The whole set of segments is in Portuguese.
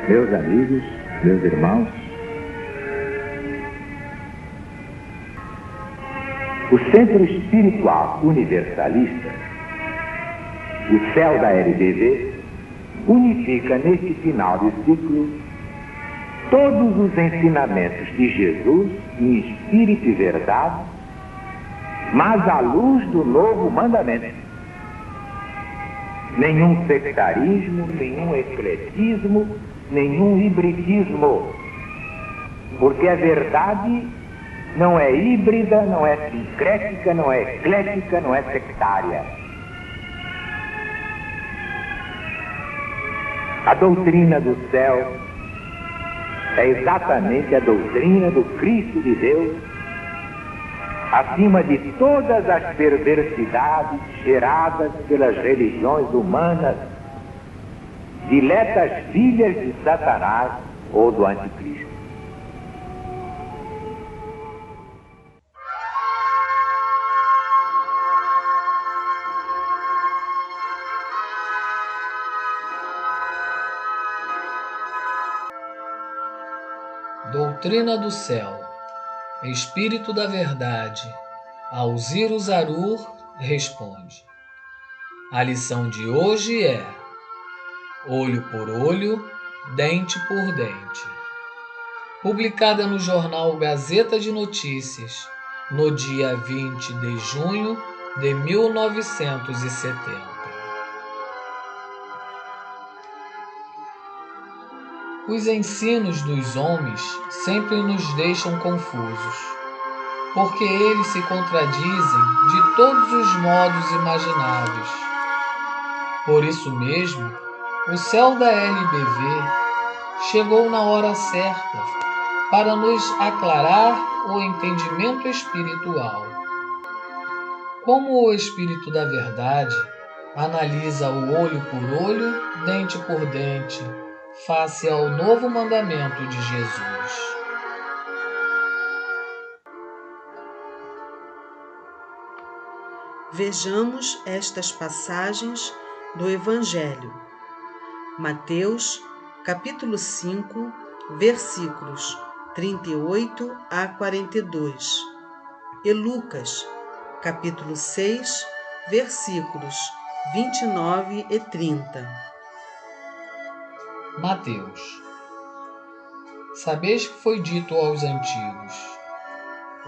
Meus amigos, meus irmãos, o Centro Espiritual Universalista, o CEL da LBV, unifica neste final de ciclo todos os ensinamentos de Jesus em espírito e verdade, mas à luz do novo mandamento. Nenhum sectarismo, nenhum ecletismo, nenhum hibridismo, porque a verdade não é híbrida, não é sincrética, não é eclética, não é sectária. A doutrina do céu é exatamente a doutrina do Cristo de Deus, acima de todas as perversidades geradas pelas religiões humanas, diletas filhas de Satanás ou do Anticristo. Doutrina do céu, Espírito da verdade, Alziro Zarur responde. A lição de hoje é: olho por olho, dente por dente. Publicada no jornal Gazeta de Notícias, no dia 20 de junho de 1970. Os ensinos dos homens sempre nos deixam confusos, porque eles se contradizem de todos os modos imagináveis. Por isso mesmo, o céu da LBV chegou na hora certa para nos aclarar o entendimento espiritual. Como o Espírito da Verdade analisa o olho por olho, dente por dente, face ao novo mandamento de Jesus. Vejamos estas passagens do Evangelho. Mateus, capítulo 5, versículos 38 a 42. E Lucas, capítulo 6, versículos 29 e 30. Mateus. Sabeis que foi dito aos antigos: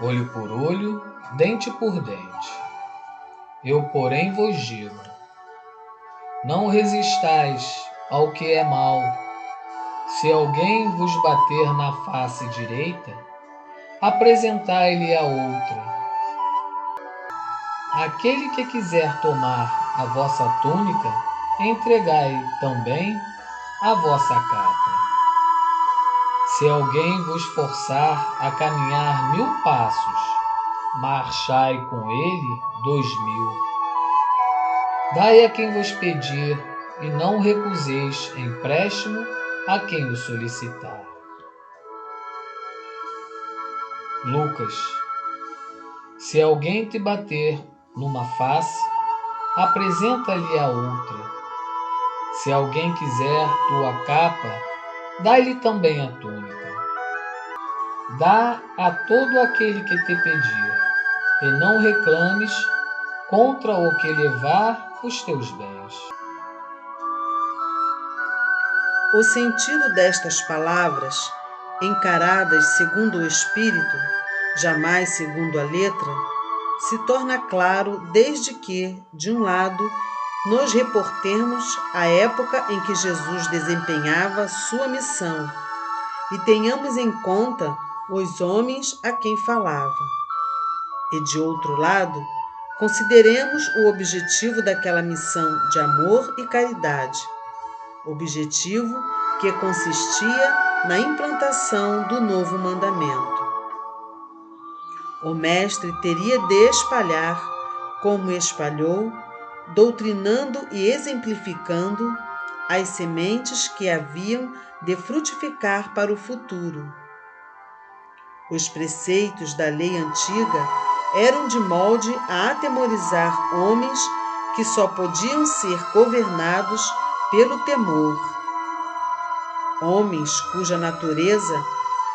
olho por olho, dente por dente. Eu, porém, vos digo: não resistais ao que é mal. Se alguém vos bater na face direita, apresentai-lhe a outra. Aquele que quiser tomar a vossa túnica, entregai também a vossa capa. Se alguém vos forçar a caminhar 1000 passos, marchai com ele 2000. Dai a quem vos pedir, e não recuseis empréstimo a quem o solicitar. Lucas. Se alguém te bater numa face, apresenta-lhe a outra. Se alguém quiser tua capa, dá-lhe também a túnica. Dá a todo aquele que te pedir, e não reclames contra o que levar os teus bens. O sentido destas palavras, encaradas segundo o Espírito, jamais segundo a letra, se torna claro desde que, de um lado, nos reportemos à época em que Jesus desempenhava sua missão e tenhamos em conta os homens a quem falava. E, de outro lado, consideremos o objetivo daquela missão de amor e caridade, objetivo que consistia na implantação do novo mandamento. O Mestre teria de espalhar, como espalhou, doutrinando e exemplificando as sementes que haviam de frutificar para o futuro. Os preceitos da lei antiga eram de molde a atemorizar homens que só podiam ser governados pelo temor. homens cuja natureza,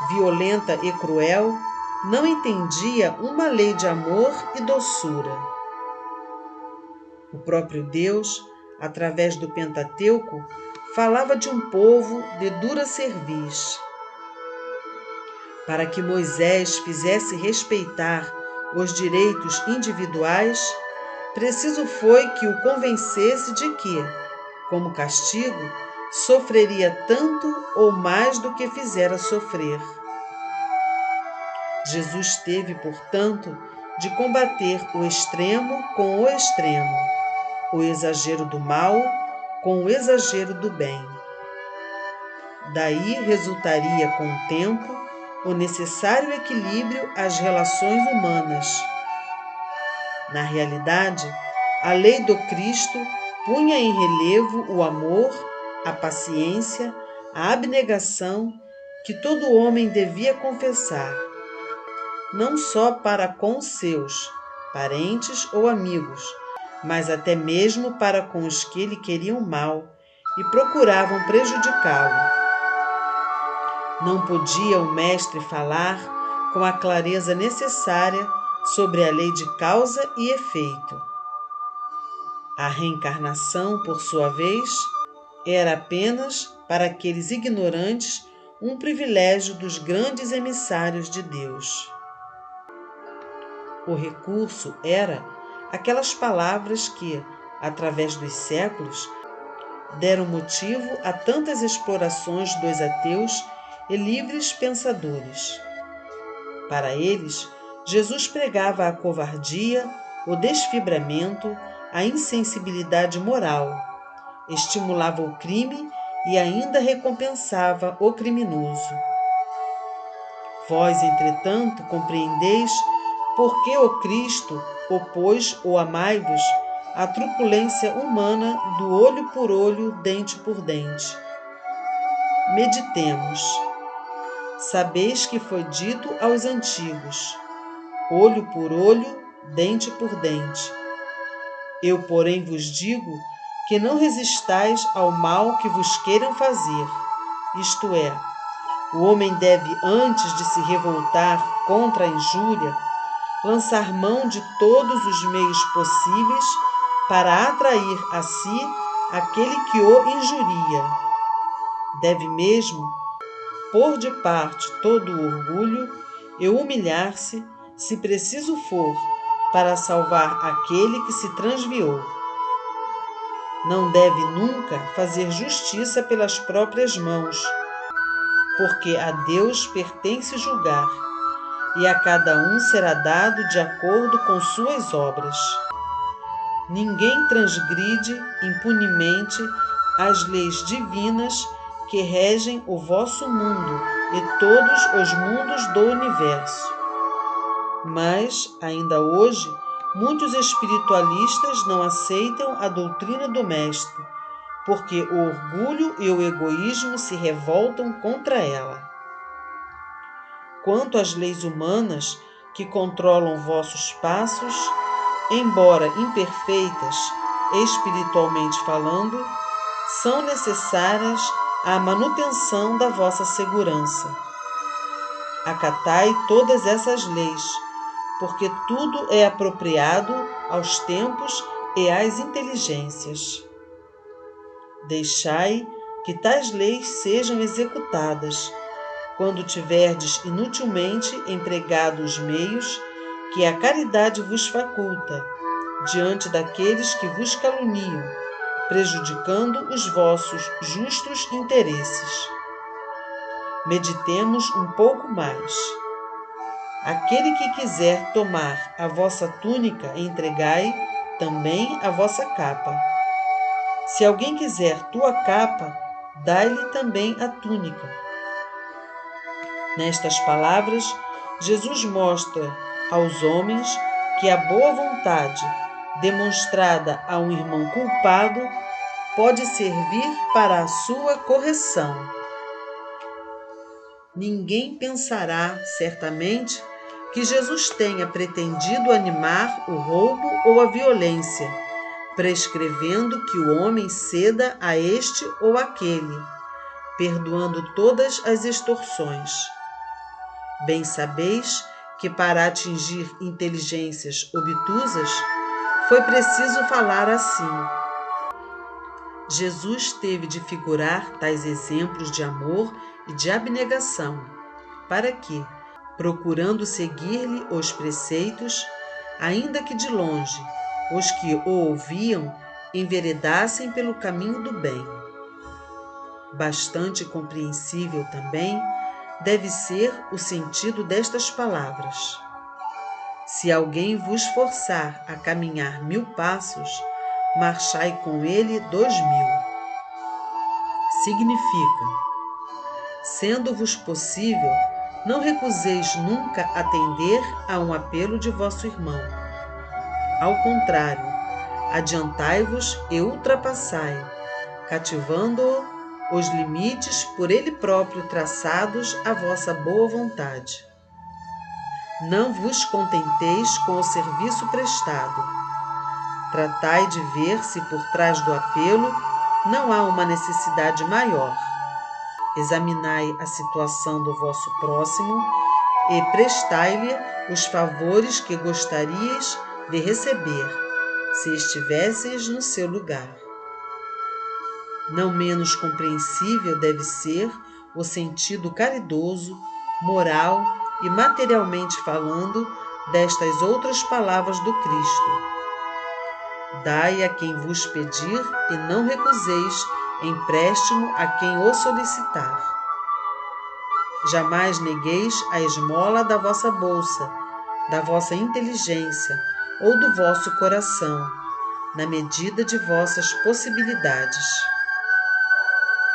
violenta e cruel, não entendia uma lei de amor e doçura. O próprio Deus, através do Pentateuco, falava de um povo de dura cerviz. Para que Moisés fizesse respeitar os direitos individuais, preciso foi que o convencesse de que, como castigo, sofreria tanto ou mais do que fizera sofrer. Jesus teve, portanto, de combater o extremo com o extremo, o exagero do mal com o exagero do bem. Daí resultaria, com o tempo, o necessário equilíbrio às relações humanas. Na realidade, a lei do Cristo punha em relevo o amor, a paciência, a abnegação que todo homem devia confessar, não só para com os seus parentes ou amigos, mas até mesmo para com os que lhe queriam mal e procuravam prejudicá-lo. Não podia o mestre falar com a clareza necessária sobre a lei de causa e efeito. A reencarnação, por sua vez, era apenas para aqueles ignorantes um privilégio dos grandes emissários de Deus. O recurso era aquelas palavras que, através dos séculos, deram motivo a tantas explorações dos ateus e livres pensadores. Para eles, Jesus pregava a covardia, o desfibramento, a insensibilidade moral, estimulava o crime e ainda recompensava o criminoso. Vós, entretanto, compreendeis por que o Cristo opôs ou amai-vos à truculência humana do olho por olho, dente por dente. Meditemos. Sabeis que foi dito aos antigos: olho por olho, dente por dente. Eu, porém, vos digo que não resistais ao mal que vos queiram fazer. Isto é, o homem deve, antes de se revoltar contra a injúria, lançar mão de todos os meios possíveis para atrair a si aquele que o injuria. Deve mesmo pôr de parte todo o orgulho e humilhar-se, se preciso for, para salvar aquele que se transviou. Não deve nunca fazer justiça pelas próprias mãos, porque a Deus pertence julgar, e a cada um será dado de acordo com suas obras. Ninguém transgride impunemente as leis divinas que regem o vosso mundo e todos os mundos do universo. Mas, ainda hoje, muitos espiritualistas não aceitam a doutrina do Mestre, porque o orgulho e o egoísmo se revoltam contra ela. Quanto às leis humanas que controlam vossos passos, embora imperfeitas, espiritualmente falando, são necessárias à manutenção da vossa segurança. Acatai todas essas leis, porque tudo é apropriado aos tempos e às inteligências. Deixai que tais leis sejam executadas, quando tiverdes inutilmente empregado os meios que a caridade vos faculta, diante daqueles que vos caluniam, prejudicando os vossos justos interesses. Meditemos um pouco mais. Aquele que quiser tomar a vossa túnica, entregai também a vossa capa. Se alguém quiser tua capa, dai-lhe também a túnica. Nestas palavras, Jesus mostra aos homens que a boa vontade, demonstrada a um irmão culpado, pode servir para a sua correção. Ninguém pensará, certamente, que Jesus tenha pretendido animar o roubo ou a violência, prescrevendo que o homem ceda a este ou aquele, perdoando todas as extorsões. Bem sabeis que para atingir inteligências obtusas foi preciso falar assim. Jesus teve de figurar tais exemplos de amor e de abnegação, para que, procurando seguir-lhe os preceitos, ainda que de longe, os que o ouviam enveredassem pelo caminho do bem. Bastante compreensível também deve ser o sentido destas palavras. Se alguém vos forçar a caminhar 1000 passos, marchai com ele 2000. Significa: sendo-vos possível, não recuseis nunca atender a um apelo de vosso irmão. Ao contrário, adiantai-vos e ultrapassai, cativando-o os limites por ele próprio traçados à vossa boa vontade. Não vos contenteis com o serviço prestado. Tratai de ver se por trás do apelo não há uma necessidade maior. Examinai a situação do vosso próximo e prestai-lhe os favores que gostarias de receber, se estivesseis no seu lugar. Não menos compreensível deve ser o sentido caridoso, moral e materialmente falando destas outras palavras do Cristo. Dai a quem vos pedir e não recuseis empréstimo a quem o solicitar. Jamais negueis a esmola da vossa bolsa, da vossa inteligência ou do vosso coração, na medida de vossas possibilidades.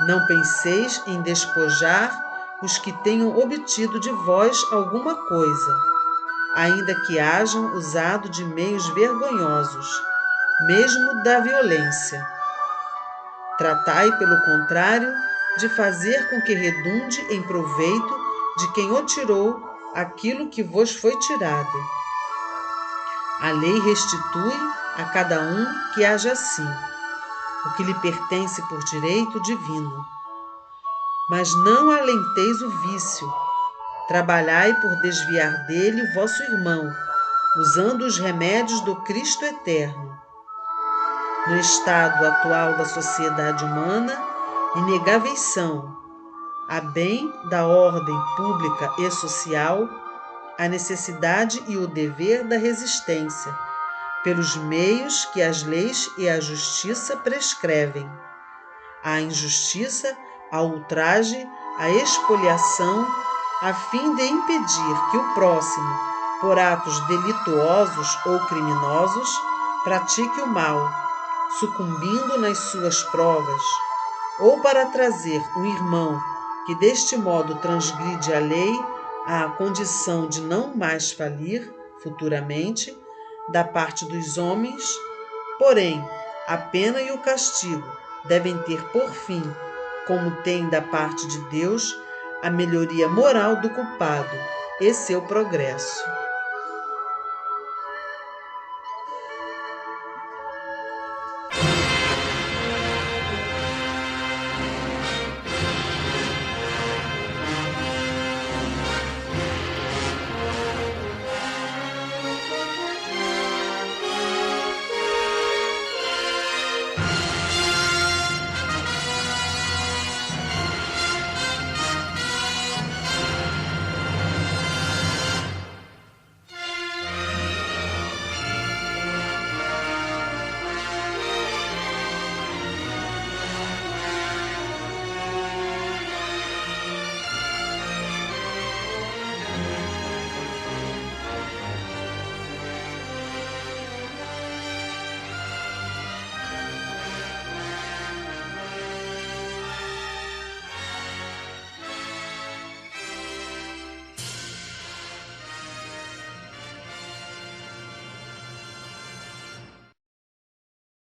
Não penseis em despojar os que tenham obtido de vós alguma coisa, ainda que hajam usado de meios vergonhosos, mesmo da violência. Tratai, pelo contrário, de fazer com que redunde em proveito de quem o tirou aquilo que vos foi tirado. A lei restitui a cada um que haja assim, o que lhe pertence por direito divino. Mas não alenteis o vício. Trabalhai por desviar dele vosso irmão, usando os remédios do Cristo eterno. No estado atual da sociedade humana, inegáveis são, a bem da ordem pública e social, a necessidade e o dever da resistência, pelos meios que as leis e a justiça prescrevem. A injustiça, a ultraje, a expoliação, a fim de impedir que o próximo, por atos delituosos ou criminosos, pratique o mal, sucumbindo nas suas provas, ou para trazer um irmão que deste modo transgride a lei à condição de não mais falir futuramente da parte dos homens, porém a pena e o castigo devem ter por fim, como tem da parte de Deus, a melhoria moral do culpado e seu progresso.